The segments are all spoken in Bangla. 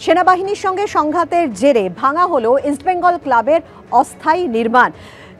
সেনাবাহিনীর সঙ্গে সংঘাতের জেরে ভাঙা হলো ইস্টবেঙ্গল ক্লাবের অস্থায়ী নির্মাণ।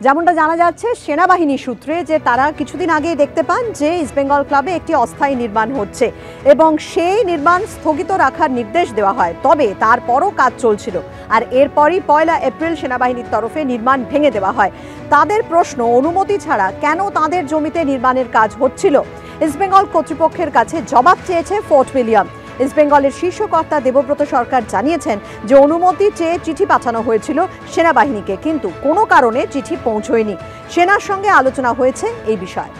যেমনটা জানা যাচ্ছে সেনাবাহিনী সূত্রে যে তারা কিছুদিন আগে দেখতে পান যে ইস্টবেঙ্গল ক্লাবে একটি অস্থায়ী নির্মাণ হচ্ছে এবং সেই নির্মাণ স্থগিত রাখার নির্দেশ দেওয়া হয়। তবে তারপরও কাজ চলছিল আর এরপরই 1 এপ্রিল সেনাবাহিনীর তরফে নির্মাণ ভেঙে দেওয়া হয়। তাদের প্রশ্ন, অনুমতি ছাড়া কেন তাদের জমিতে নির্মাণের কাজ হচ্ছিল? ইস্টবেঙ্গল কর্তৃপক্ষের কাছে জবাব চেয়েছে ফোর্ট উইলিয়াম। ইস্টবেঙ্গলের শীর্ষ কর্তা দেবব্রত সরকার জানিয়েছেন যে অনুমতি চেয়ে চিঠি পাঠানো হয়েছিল সেনাবাহিনীকে, কিন্তু কোনো কারণে চিঠি পৌঁছয়নি। সেনার সঙ্গে আলোচনা হয়েছে এই বিষয়ে।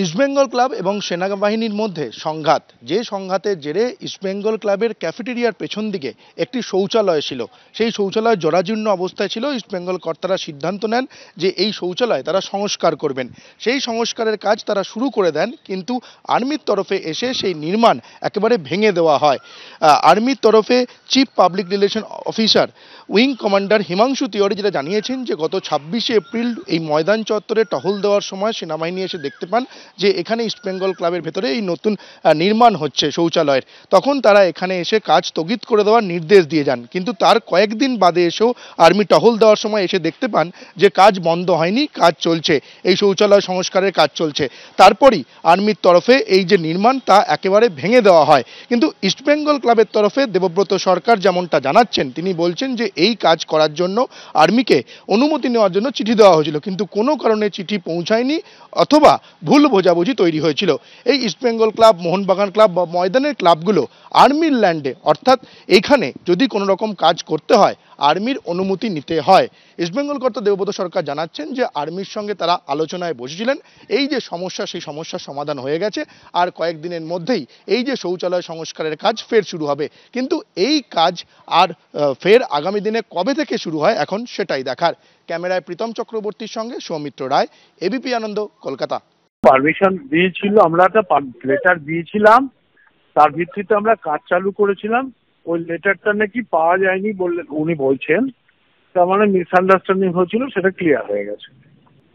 ইস্টবেঙ্গল ক্লাব এবং সেনাবাহিনীর মধ্যে সংঘাত, যে সংঘাতের জেরে ইস্টবেঙ্গল ক্লাবের ক্যাফেটেরিয়ার পেছন দিকে একটি শৌচালয় ছিল, সেই শৌচালয় জরাজীর্ণ অবস্থায় ছিল। ইস্টবেঙ্গল কর্তারা সিদ্ধান্ত নেন যে এই শৌচালয় তারা সংস্কার করবেন। সেই সংস্কারের কাজ তারা শুরু করে দেন, কিন্তু আর্মির তরফে এসে সেই নির্মাণ একেবারে ভেঙে দেওয়া হয়। আর্মির তরফে chief public relation officer wing commander Himanshu Tiwari যেটা জানিয়েছেন যে গত 26শে এপ্রিল এই ময়দান চত্বরে টহল দেওয়ার সময় সেনাবাহিনী এসে দেখতে পান যে এখানে ইস্টবেঙ্গল ক্লাবের ভেতরে এই নতুন নির্মাণ হচ্ছে শৌচালয়ের। তখন তারা এখানে এসে কাজ স্থগিত করে দেওয়ার নির্দেশ দিয়ে যান, কিন্তু তার কয়েকদিন বাদে এসেও আর্মি টহল দেওয়ার সময় এসে দেখতে পান যে কাজ বন্ধ হয়নি, কাজ চলছে, এই শৌচালয় সংস্কারের কাজ চলছে। তারপরই আর্মির তরফে এই যে নির্মাণ তা একেবারে ভেঙে দেওয়া হয়। কিন্তু ইস্টবেঙ্গল ক্লাবের তরফে দেবব্রত সরকার যেমনটা জানাচ্ছেন, তিনি বলছেন যে এই কাজ করার জন্য আর্মিকে অনুমতি নেওয়ার জন্য চিঠি দেওয়া হয়েছিল, কিন্তু কোনো কারণে চিঠি পৌঁছায়নি অথবা ভুল বোঝাবুঝি তৈরি হয়েছিল। এই ইস্টবেঙ্গল ক্লাব, মোহনবাগান ক্লাব বা ময়দানের ক্লাবগুলো আর্মির ল্যান্ডে, অর্থাৎ এখানে যদি কোনো রকম কাজ করতে হয় আর্মির অনুমতি নিতে হয়। ইস্টবেঙ্গল কর্তা দেবব্রত সরকার জানাচ্ছেন যে আর্মির সঙ্গে তারা আলোচনায় বসেছিলেন, এই যে সমস্যা সেই সমস্যার সমাধান হয়ে গেছে, আর কয়েকদিনের মধ্যেই এই যে শৌচালয় সংস্কারের কাজ ফের শুরু হবে। কিন্তু এই কাজ আর ফের আগামী দিনে কবে থেকে শুরু হয় এখন সেটাই দেখার। ক্যামেরায় প্রীতম চক্রবর্তীর সঙ্গে সৌমিত্র রায়, এবিপি আনন্দ, কলকাতা। পারমিশন দিয়েছিল, আমরা একটা লেটার দিয়েছিলাম, তার ভিত্তিতে আমরা কাজ চালু করেছিলাম। ওই লেটারটা নাকি পাওয়া যায়নি বললেন, উনি বলছেন। তার মানে মিসআন্ডারস্ট্যান্ডিং হয়েছিল, সেটা ক্লিয়ার হয়ে গেছে।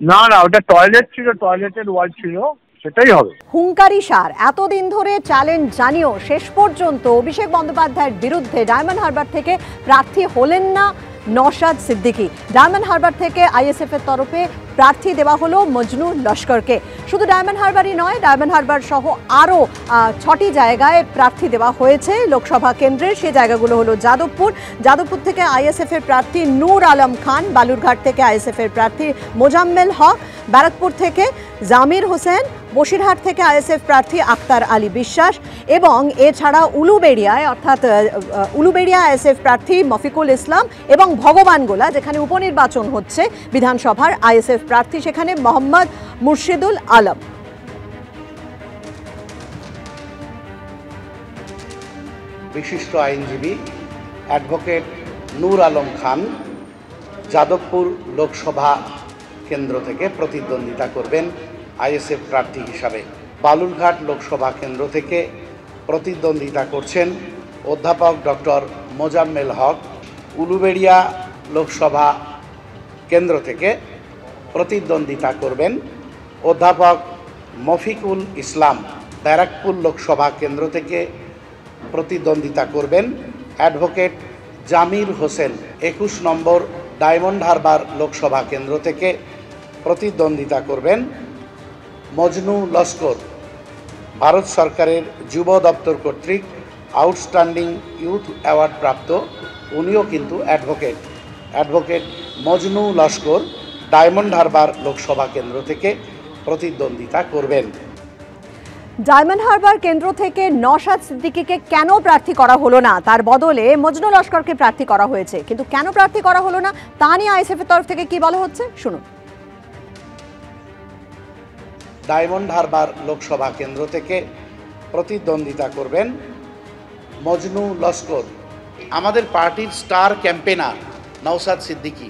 না না, ওটা টয়লেট ছিল, টয়লেটের ওয়াল ছিল, সেটাই হবে। হুঙ্কারি সার এতদিন ধরে চ্যালেঞ্জ জানিয়েও শেষ পর্যন্ত অভিষেক বন্দ্যোপাধ্যায়ের বিরুদ্ধে ডায়মন্ড হারবার থেকে প্রার্থী হলেন না নওশাদ সিদ্দিকী। ডায়মন্ড হারবার থেকে আইএসএফ এর তরফে প্রার্থী দেওয়া হলো মজনু লস্করকে। শুধু ডায়মন্ড হারবারই নয়, ডায়মন্ড হারবার সহ আরও 6টি জায়গায় প্রার্থী দেওয়া হয়েছে লোকসভা কেন্দ্রের। সে জায়গাগুলো হলো যাদবপুর থেকে আইএসএফ এর প্রার্থী নূর আলম খান, বালুরঘাট থেকে আইএসএফ এর প্রার্থী মোজাম্মেল হক, ব্যারাকপুর থেকে জামির হোসেন, বসিরহাট থেকে আইএসএফ প্রার্থী আক্তার আলী বিশ্বাস এবং এছাড়া উলুবেড়িয়া আইএসএফ প্রার্থী মফিকুল ইসলাম এবং ভগবানগোলা, যেখানে উপনির্বাচন হচ্ছে বিধানসভার, আইএসএফ প্রার্থী সেখানে মোহাম্মদ মুর্শিদুল আলম। বিশিষ্ট আইনজীবী অ্যাডভোকেট নূর আলম খান যাদবপুর লোকসভা কেন্দ্র থেকে প্রতিদ্বন্দ্বিতা করবেন আইএসএফ প্রার্থী হিসাবে। বালুরঘাট লোকসভা কেন্দ্র থেকে প্রতিদ্বন্দ্বিতা করছেন অধ্যাপক ডক্টর মোজাম্মেল হক। উলুবেড়িয়া লোকসভা কেন্দ্র থেকে প্রতিদ্বন্দ্বিতা করবেন অধ্যাপক মফিকুল ইসলাম। ব্যারাকপুর লোকসভা কেন্দ্র থেকে প্রতিদ্বন্দ্বিতা করবেন অ্যাডভোকেট জামির হোসেন। 21 নম্বর ডায়মন্ড হারবার লোকসভা কেন্দ্র থেকে প্রতিদ্বন্দ্বিতা করবেন মজনু লস্কর। ভারত সরকারের যুব দপ্তর কর্তৃক আউটস্ট্যান্ডিং ইউথ অ্যাওয়ার্ড প্রাপ্ত উনিও কিন্তু অ্যাডভোকেট মজনু লস্কর ডায়মন্ড হারবার লোকসভা কেন্দ্র থেকে প্রতিদ্বন্দ্বিতা করবেন। ডায়মন্ড হারবার কেন্দ্র থেকে নওশাদ সিদ্দিকীকে কেন প্রার্থী করা হলো না, তার বদলে মজনু লস্করকে প্রার্থী করা হয়েছে, কিন্তু কেন প্রার্থী করা হলো না তা নিয়ে আইএসএফ এর তরফ থেকে কি বলা হচ্ছে শুনুন। ডায়মন্ড হারবার লোকসভা কেন্দ্র থেকে প্রতিদ্বন্দ্বিতা করবেন মজনু লস্কর। আমাদের পার্টির স্টার ক্যাম্পেনার নওশাদ সিদ্দিকী,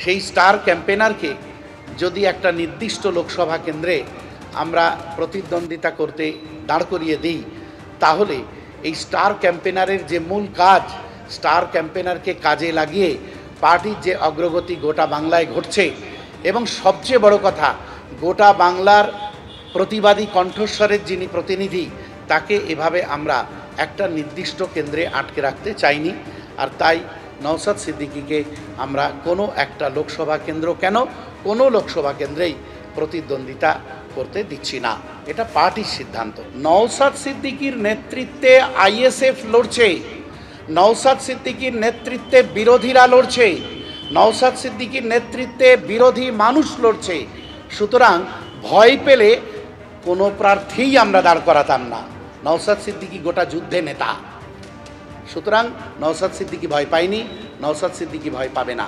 সেই স্টার ক্যাম্পেনারকে যদি একটা নির্দিষ্ট লোকসভা কেন্দ্রে আমরা প্রতিদ্বন্দ্বিতা করতে দাঁড় করিয়ে দিই, তাহলে এই স্টার ক্যাম্পেনারের যে মূল কাজ, স্টার ক্যাম্পেনারকে কাজে লাগিয়ে পার্টির যে অগ্রগতি গোটা বাংলায় ঘটছে, এবং সবচেয়ে বড় কথা গোটা বাংলার প্রতিবাদী কণ্ঠস্বরের যিনি প্রতিনিধি তাকে এভাবে আমরা একটা নির্দিষ্ট কেন্দ্রে আটকে রাখতে চাইনি। আর তাই নওশাদ সিদ্দিকীকে আমরা কোনো একটা লোকসভা কেন্দ্র কেন কোনো লোকসভা কেন্দ্রেই প্রতিদ্বন্দ্বিতা করতে দিচ্ছি না, এটা পার্টির সিদ্ধান্ত। নওশাদ সিদ্দিকীর নেতৃত্বে আইএসএফ লড়ছে, নওশাদ সিদ্দিকীর নেতৃত্বে বিরোধীরা লড়ছে, নওশাদ সিদ্দিকীর নেতৃত্বে বিরোধী মানুষ লড়ছে। সুতরাং ভয় পেলে কোনো প্রার্থীই আমরা দাঁড় করাতাম না। নওশাদ সিদ্দিকী গোটা যুদ্ধে নেতা, সুতরাং নওশাদ সিদ্দিকী ভয় পায়নি, নওশাদ সিদ্দিকী ভয় পাবে না।